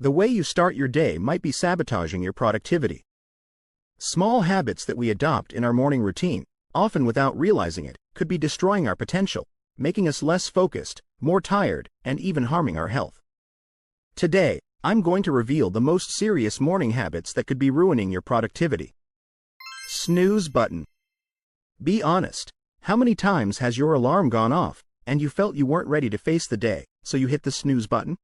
The way you start your day might be sabotaging your productivity. Small habits that we adopt in our morning routine, often without realizing it, could be destroying our potential, making us less focused, more tired, and even harming our health. Today, I'm going to reveal the most serious morning habits that could be ruining your productivity. Snooze button. Be honest. How many times has your alarm gone off, and you felt you weren't ready to face the day, so you hit the snooze button?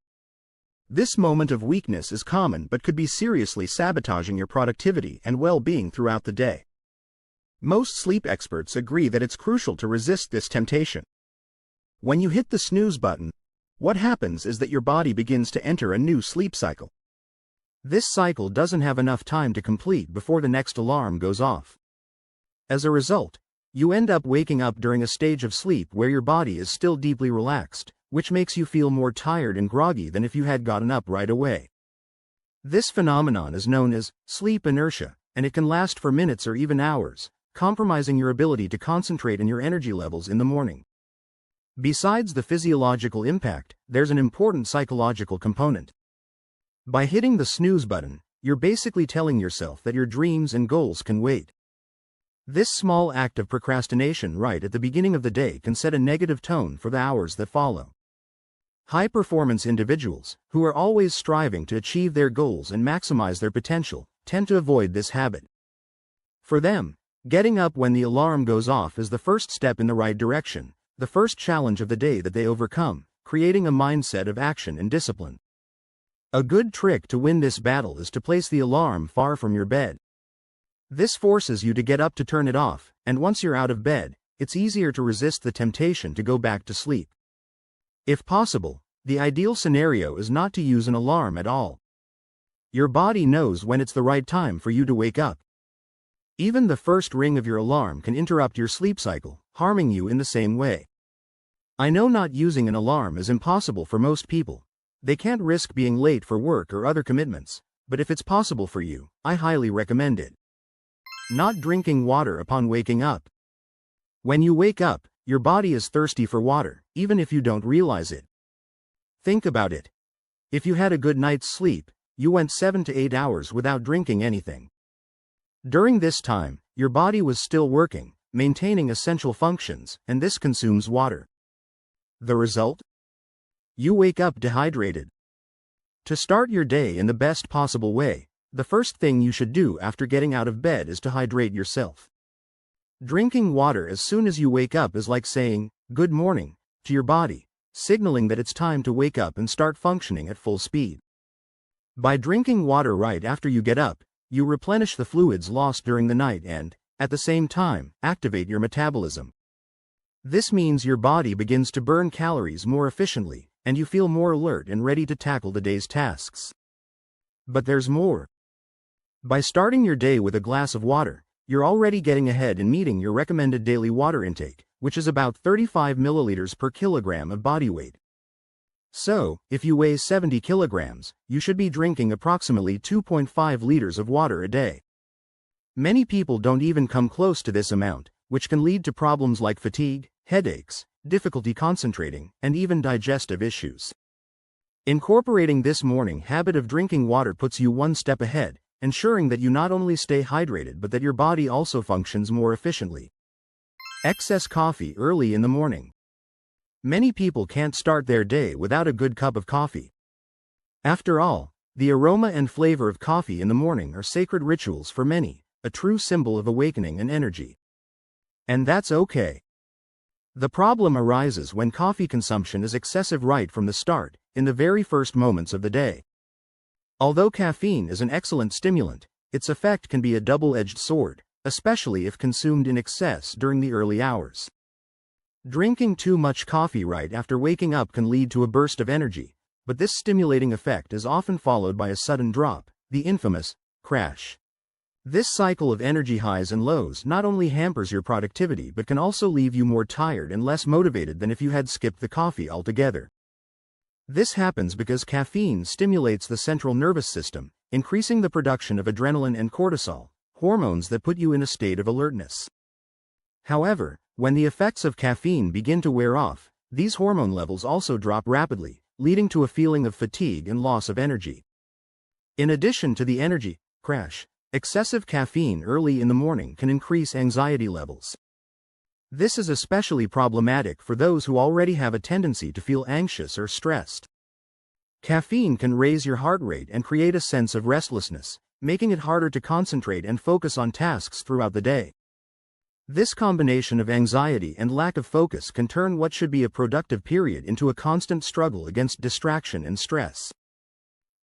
This moment of weakness is common but could be seriously sabotaging your productivity and well-being throughout the day. Most sleep experts agree that it's crucial to resist this temptation. When you hit the snooze button, what happens is that your body begins to enter a new sleep cycle. This cycle doesn't have enough time to complete before the next alarm goes off. As a result, you end up waking up during a stage of sleep where your body is still deeply relaxed, which makes you feel more tired and groggy than if you had gotten up right away. This phenomenon is known as sleep inertia, and it can last for minutes or even hours, compromising your ability to concentrate and your energy levels in the morning. Besides the physiological impact, there's an important psychological component. By hitting the snooze button, you're basically telling yourself that your dreams and goals can wait. This small act of procrastination right at the beginning of the day can set a negative tone for the hours that follow. High-performance individuals, who are always striving to achieve their goals and maximize their potential, tend to avoid this habit. For them, getting up when the alarm goes off is the first step in the right direction, the first challenge of the day that they overcome, creating a mindset of action and discipline. A good trick to win this battle is to place the alarm far from your bed. This forces you to get up to turn it off, and once you're out of bed, it's easier to resist the temptation to go back to sleep. If possible, the ideal scenario is not to use an alarm at all. Your body knows when it's the right time for you to wake up. Even the first ring of your alarm can interrupt your sleep cycle, harming you in the same way. I know not using an alarm is impossible for most people. They can't risk being late for work or other commitments, but if it's possible for you, I highly recommend it. Not drinking water upon waking up. When you wake up, your body is thirsty for water, even if you don't realize it. Think about it. If you had a good night's sleep, you went 7 to 8 hours without drinking anything. During this time, your body was still working, maintaining essential functions, and this consumes water. The result? You wake up dehydrated. To start your day in the best possible way, the first thing you should do after getting out of bed is to hydrate yourself. Drinking water as soon as you wake up is like saying, "Good morning," to your body, signaling that it's time to wake up and start functioning at full speed. By drinking water right after you get up, you replenish the fluids lost during the night and, at the same time, activate your metabolism. This means your body begins to burn calories more efficiently, and you feel more alert and ready to tackle the day's tasks. But there's more. By starting your day with a glass of water, you're already getting ahead in meeting your recommended daily water intake, which is about 35 milliliters per kilogram of body weight. So, if you weigh 70 kilograms, you should be drinking approximately 2.5 liters of water a day. Many people don't even come close to this amount, which can lead to problems like fatigue, headaches, difficulty concentrating, and even digestive issues. Incorporating this morning habit of drinking water puts you one step ahead, ensuring that you not only stay hydrated but that your body also functions more efficiently. Excess coffee early in the morning. Many people can't start their day without a good cup of coffee. After all, the aroma and flavor of coffee in the morning are sacred rituals for many, a true symbol of awakening and energy. And that's okay. The problem arises when coffee consumption is excessive right from the start, in the very first moments of the day. Although caffeine is an excellent stimulant, its effect can be a double-edged sword, especially if consumed in excess during the early hours. Drinking too much coffee right after waking up can lead to a burst of energy, but this stimulating effect is often followed by a sudden drop, the infamous crash. This cycle of energy highs and lows not only hampers your productivity but can also leave you more tired and less motivated than if you had skipped the coffee altogether. This happens because caffeine stimulates the central nervous system, increasing the production of adrenaline and cortisol, hormones that put you in a state of alertness. However, when the effects of caffeine begin to wear off, these hormone levels also drop rapidly, leading to a feeling of fatigue and loss of energy. In addition to the energy crash, excessive caffeine early in the morning can increase anxiety levels. This is especially problematic for those who already have a tendency to feel anxious or stressed. Caffeine can raise your heart rate and create a sense of restlessness, making it harder to concentrate and focus on tasks throughout the day. This combination of anxiety and lack of focus can turn what should be a productive period into a constant struggle against distraction and stress.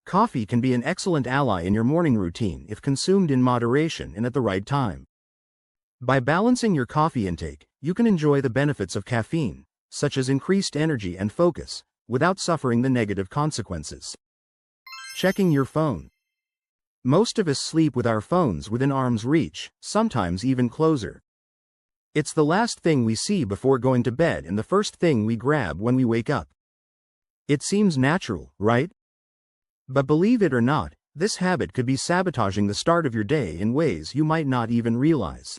Coffee can be an excellent ally in your morning routine if consumed in moderation and at the right time. By balancing your coffee intake, you can enjoy the benefits of caffeine, such as increased energy and focus, without suffering the negative consequences. Checking your phone. Most of us sleep with our phones within arm's reach, sometimes even closer. It's the last thing we see before going to bed and the first thing we grab when we wake up. It seems natural, right? But believe it or not, this habit could be sabotaging the start of your day in ways you might not even realize.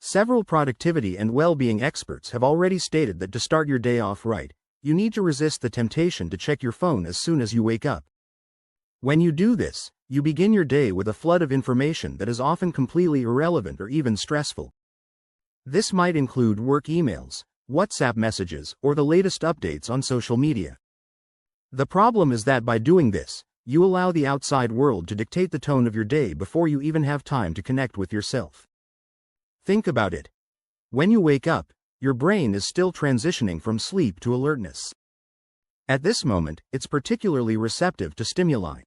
Several productivity and well-being experts have already stated that to start your day off right, you need to resist the temptation to check your phone as soon as you wake up. When you do this, you begin your day with a flood of information that is often completely irrelevant or even stressful. This might include work emails, WhatsApp messages, or the latest updates on social media. The problem is that by doing this, you allow the outside world to dictate the tone of your day before you even have time to connect with yourself. Think about it. When you wake up, your brain is still transitioning from sleep to alertness. At this moment, it's particularly receptive to stimuli.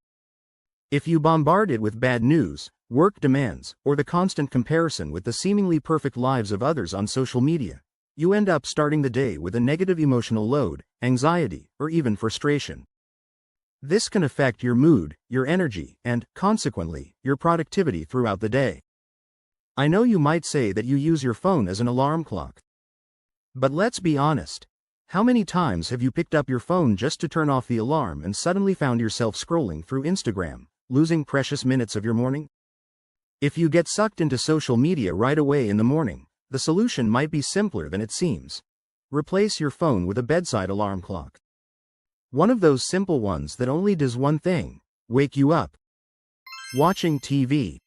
If you bombard it with bad news, work demands, or the constant comparison with the seemingly perfect lives of others on social media, you end up starting the day with a negative emotional load, anxiety, or even frustration. This can affect your mood, your energy, and, consequently, your productivity throughout the day. I know you might say that you use your phone as an alarm clock. But let's be honest. How many times have you picked up your phone just to turn off the alarm and suddenly found yourself scrolling through Instagram, losing precious minutes of your morning? If you get sucked into social media right away in the morning, the solution might be simpler than it seems. Replace your phone with a bedside alarm clock. One of those simple ones that only does one thing: wake you up. Watching TV.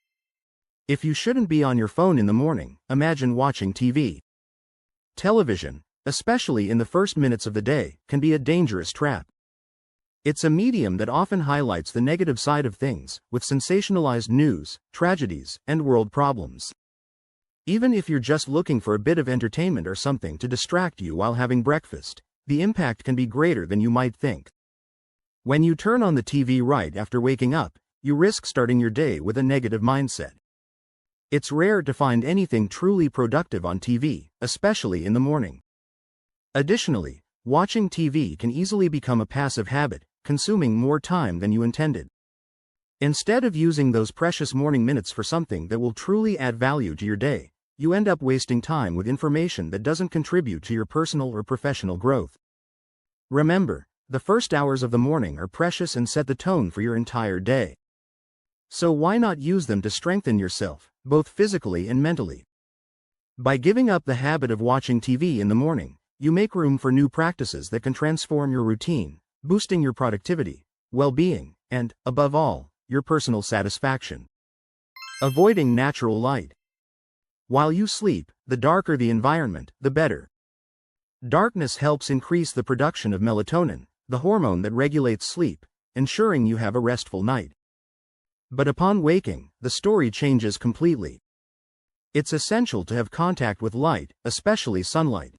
If you shouldn't be on your phone in the morning, imagine watching TV. Television, especially in the first minutes of the day, can be a dangerous trap. It's a medium that often highlights the negative side of things, with sensationalized news, tragedies, and world problems. Even if you're just looking for a bit of entertainment or something to distract you while having breakfast, the impact can be greater than you might think. When you turn on the TV right after waking up, you risk starting your day with a negative mindset. It's rare to find anything truly productive on TV, especially in the morning. Additionally, watching TV can easily become a passive habit, consuming more time than you intended. Instead of using those precious morning minutes for something that will truly add value to your day, you end up wasting time with information that doesn't contribute to your personal or professional growth. Remember, the first hours of the morning are precious and set the tone for your entire day. So why not use them to strengthen yourself, both physically and mentally? By giving up the habit of watching TV in the morning, you make room for new practices that can transform your routine, boosting your productivity, well-being, and, above all, your personal satisfaction. Avoiding natural light. While you sleep, the darker the environment, the better. Darkness helps increase the production of melatonin, the hormone that regulates sleep, ensuring you have a restful night. But upon waking, the story changes completely. It's essential to have contact with light, especially sunlight.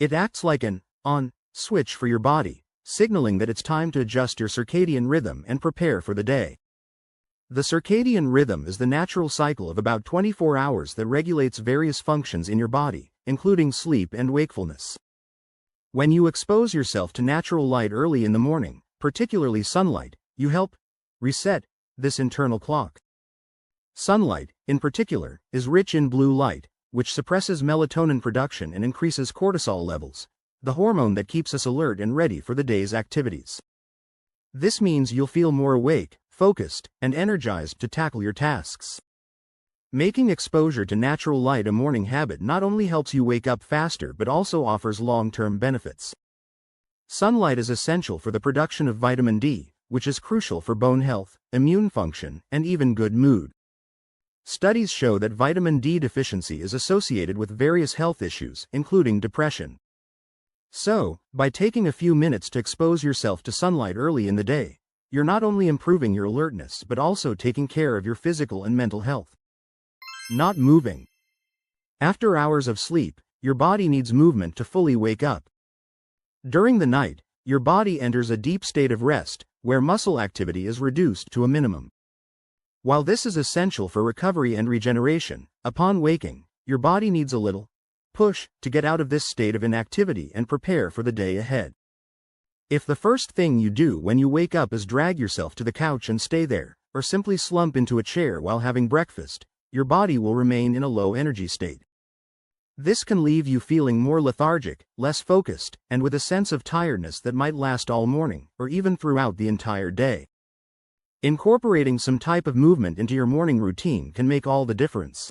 It acts like an on switch for your body, signaling that it's time to adjust your circadian rhythm and prepare for the day. The circadian rhythm is the natural cycle of about 24 hours that regulates various functions in your body, including sleep and wakefulness. When you expose yourself to natural light early in the morning, particularly sunlight, you help reset this internal clock. Sunlight, in particular, is rich in blue light, which suppresses melatonin production and increases cortisol levels, the hormone that keeps us alert and ready for the day's activities. This means you'll feel more awake, focused, and energized to tackle your tasks. Making exposure to natural light a morning habit not only helps you wake up faster but also offers long-term benefits. Sunlight is essential for the production of vitamin D, which is crucial for bone health, immune function, and even good mood. Studies show that vitamin D deficiency is associated with various health issues, including depression. So, by taking a few minutes to expose yourself to sunlight early in the day, you're not only improving your alertness but also taking care of your physical and mental health. Not moving. After hours of sleep, your body needs movement to fully wake up. During the night, your body enters a deep state of rest, where muscle activity is reduced to a minimum. While this is essential for recovery and regeneration, upon waking, your body needs a little push to get out of this state of inactivity and prepare for the day ahead. If the first thing you do when you wake up is drag yourself to the couch and stay there, or simply slump into a chair while having breakfast, your body will remain in a low energy state. This can leave you feeling more lethargic, less focused, and with a sense of tiredness that might last all morning, or even throughout the entire day. Incorporating some type of movement into your morning routine can make all the difference.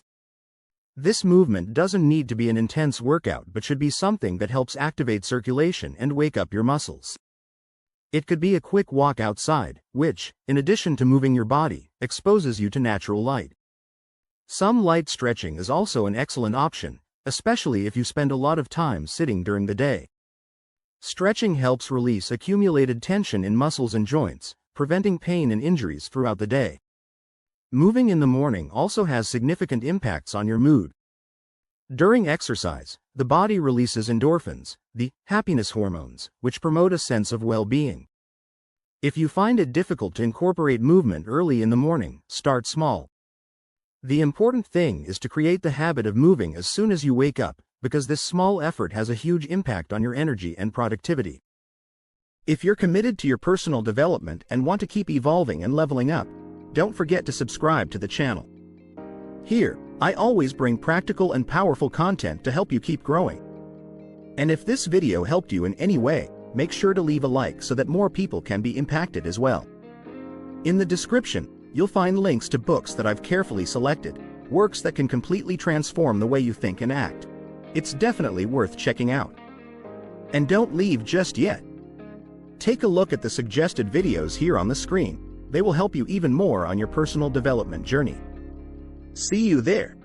This movement doesn't need to be an intense workout but should be something that helps activate circulation and wake up your muscles. It could be a quick walk outside, which, in addition to moving your body, exposes you to natural light. Some light stretching is also an excellent option, especially if you spend a lot of time sitting during the day. Stretching helps release accumulated tension in muscles and joints, preventing pain and injuries throughout the day. Moving in the morning also has significant impacts on your mood. During exercise, the body releases endorphins, the happiness hormones, which promote a sense of well-being. If you find it difficult to incorporate movement early in the morning, start small. The important thing is to create the habit of moving as soon as you wake up, because this small effort has a huge impact on your energy and productivity. If you're committed to your personal development and want to keep evolving and leveling up, don't forget to subscribe to the channel. Here, I always bring practical and powerful content to help you keep growing. And if this video helped you in any way, make sure to leave a like so that more people can be impacted as well. In the description, you'll find links to books that I've carefully selected, works that can completely transform the way you think and act. It's definitely worth checking out. And don't leave just yet. Take a look at the suggested videos here on the screen. They will help you even more on your personal development journey. See you there.